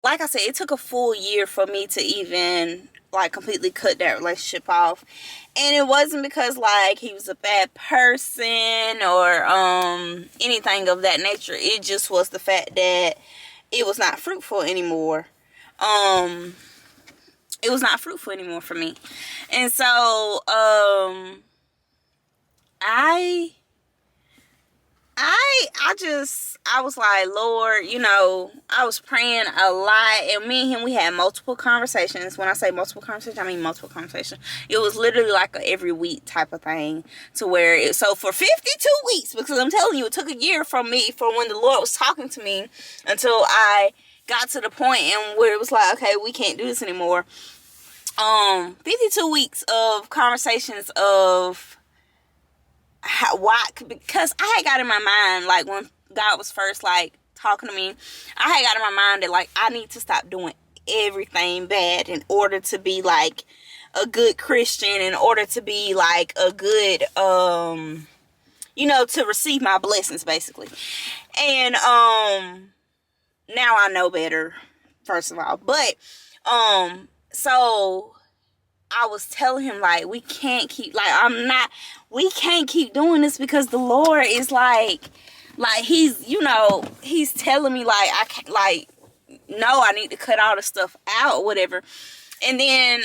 like I said, it took a full year for me to even like completely cut that relationship off. And it wasn't because like he was a bad person or anything of that nature. It just was the fact that it was not fruitful anymore. It was not fruitful anymore for me. And so I was like, Lord, you know, I was praying a lot, and me and him, we had multiple conversations. When I say multiple conversations, I mean multiple conversations. It was literally like a every week type of thing, to where so for 52 weeks, because I'm telling you, it took a year from when the Lord was talking to me until I got to the point and where it was like, okay, we can't do this anymore. 52 weeks of conversations of why, because I had got in my mind, like when God was first like talking to me, I had got in my mind that like I need to stop doing everything bad in order to be like a good Christian, in order to be like a good you know, to receive my blessings basically. And now I know better, first of all. But so I was telling him, like, we can't keep doing this, because the Lord is like he's, you know, he's telling me like I can't, like, no, I need to cut all the stuff out or whatever. And then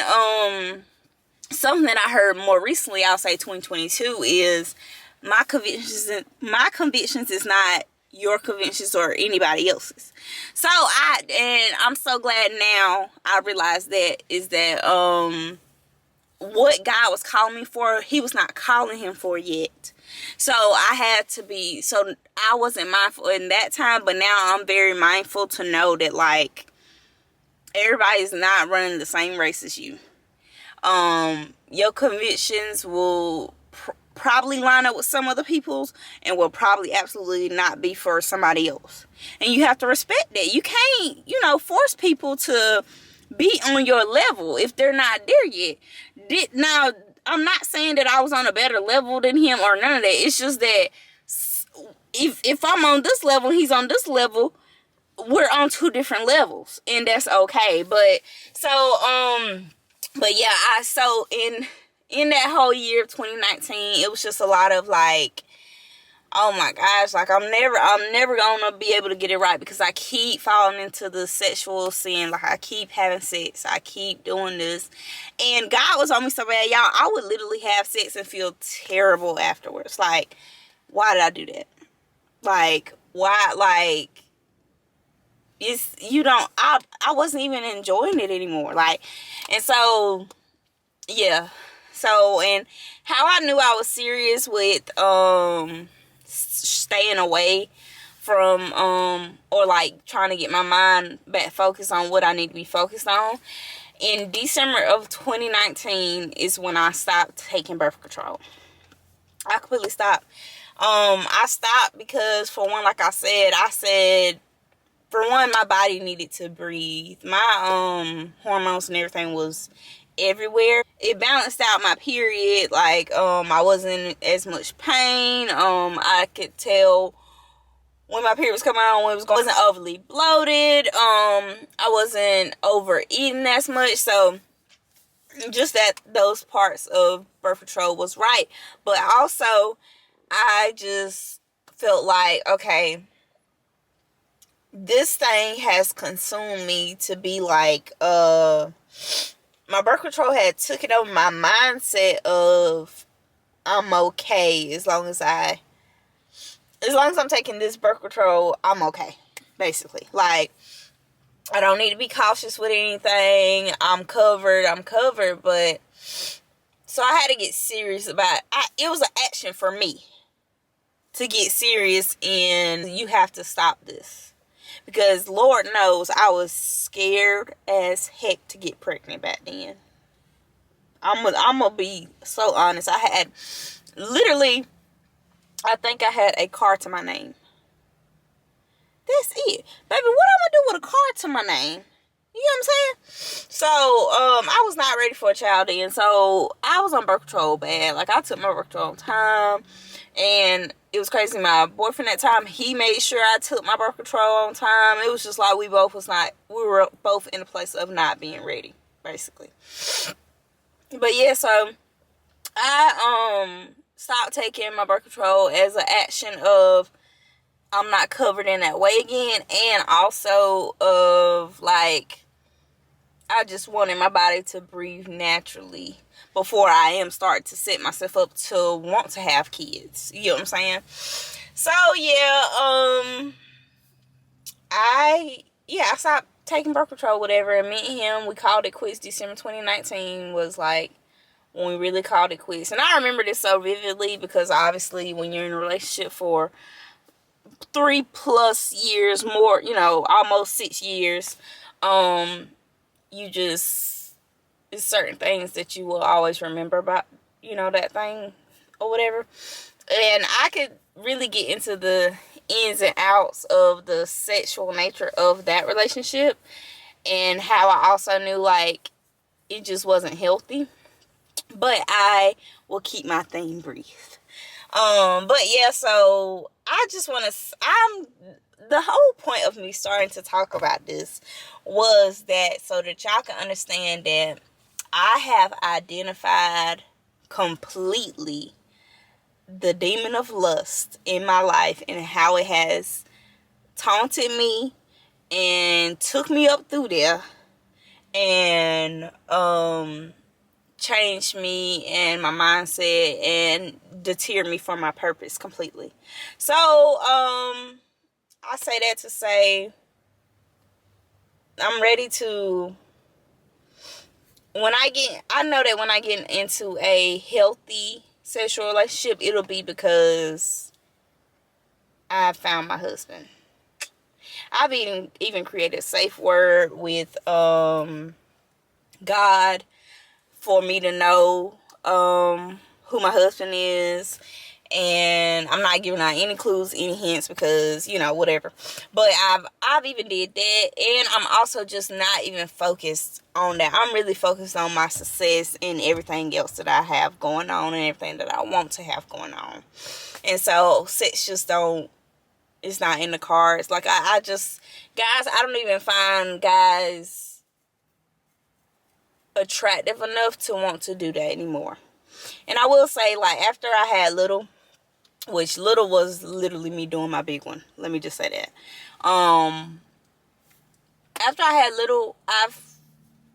something that I heard more recently, I'll say 2022, is my convictions is not your convictions or anybody else's. So I'm so glad now I realized that is that what God was calling me for, he was not calling him for yet. So I wasn't mindful in that time, but now I'm very mindful to know that like everybody's not running the same race as you. Your convictions will probably line up with some other people's and will probably absolutely not be for somebody else. And you have to respect that. You can't, you know, force people to be on your level if they're not there yet. Now, I'm not saying that I was on a better level than him or none of that. It's just that if I'm on this level, he's on this level, we're on two different levels, and that's okay. But yeah, in that whole year of 2019, it was just a lot of like, oh my gosh, like I'm never gonna be able to get it right, because I keep falling into the sexual sin. Like I keep having sex, I keep doing this, and God was on me so bad, y'all. I would literally have sex and feel terrible afterwards. Like, why did I do that? Like, why? Like, I wasn't even enjoying it anymore. Like, and so yeah. So, and how I knew I was serious with staying away from or like trying to get my mind back focused on what I need to be focused on, in December of 2019 is when I stopped taking birth control. I completely stopped. I stopped because, for one, like I said, for one, my body needed to breathe. My hormones and everything was everywhere. It balanced out my period. Like I wasn't in as much pain. I could tell when my period was coming on, when it was going. I wasn't overly bloated. I wasn't overeating as much. So just that those parts of birth control was right. But also, I just felt like, okay, this thing has consumed me to be like, my birth control had took it over my mindset of I'm okay as long as I'm taking this birth control, I'm okay, basically. Like, I don't need to be cautious with anything. I'm covered. But so I had to get serious about it. Was an action for me to get serious, and you have to stop this. Because Lord knows I was scared as heck to get pregnant back then. I'm gonna be so honest. I had literally, I think I had a car to my name. That's it. Baby, what I'm gonna do with a car to my name? You know what I'm saying? So, I was not ready for a child then. So, I was on birth control bad. Like, I took my birth control on time. And it was crazy. My boyfriend at the time, he made sure I took my birth control on time. It was just like we were both in a place of not being ready, basically. But yeah, so I stopped taking my birth control as an action of I'm not covered in that way again, and also of like I just wanted my body to breathe naturally before I am starting to set myself up to want to have kids. You know what I'm saying? So yeah, I stopped taking birth control, whatever, and me and him, we called it quits. December 2019 was like when we really called it quits. And I remember this so vividly because obviously when you're in a relationship for 3+ years, more, almost 6 years, you just, it's certain things that you will always remember about, that thing or whatever. And I could really get into the ins and outs of the sexual nature of that relationship and how I also knew like it just wasn't healthy. But I will keep my thing brief. But yeah, so I just want to, the whole point of me starting to talk about this was that so that y'all can understand that I have identified completely the demon of lust in my life and how it has taunted me and took me up through there and changed me and my mindset and deterred me from my purpose completely. So I say that to say I'm ready to, I know that when I get into a healthy sexual relationship, it'll be because I found my husband. I've even created a safe word with God for me to know who my husband is. And I'm not giving out any clues, any hints, because whatever. But I've even did that, and I'm also just not even focused on that. I'm really focused on my success and everything else that I have going on and everything that I want to have going on. And so sex just it's not in the cards. Like I just, guys, I don't even find guys attractive enough to want to do that anymore. And I will say, like, after I had little, which little was literally me doing my big one. Let me just say that. After I had little,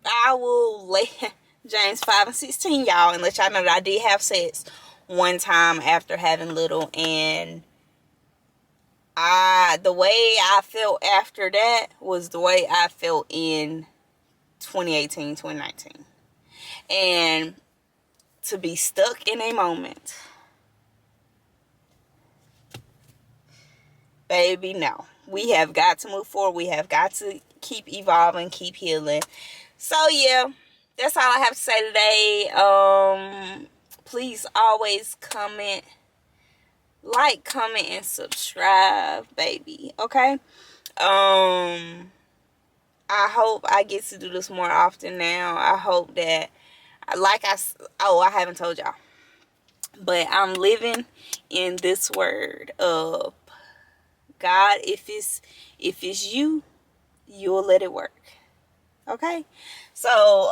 I will lay James 5:16, y'all, and let y'all know that I did have sex one time after having little, and the way I felt after that was the way I felt in 2018, 2019. And to be stuck in a moment, baby, no. We have got to move forward. We have got to keep evolving, keep healing. So yeah, that's all I have to say today. Please always comment, like, comment, and subscribe, baby. Okay? I hope I get to do this more often now. I hope that, I haven't told y'all, but I'm living in this word of God. If it's you, you'll let it work. Okay? So,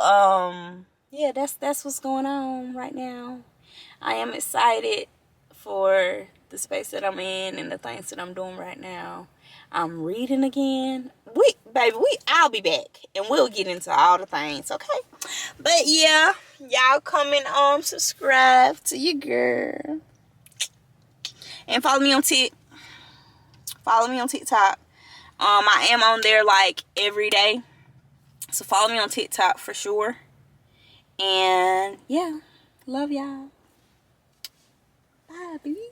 yeah, that's what's going on right now. I am excited for the space that I'm in and the things that I'm doing right now. I'm reading again. I'll be back and we'll get into all the things, okay? But yeah, y'all comment, subscribe to your girl. And follow me on TikTok. I am on there like every day. So follow me on TikTok for sure. And yeah, love y'all. Bye, baby.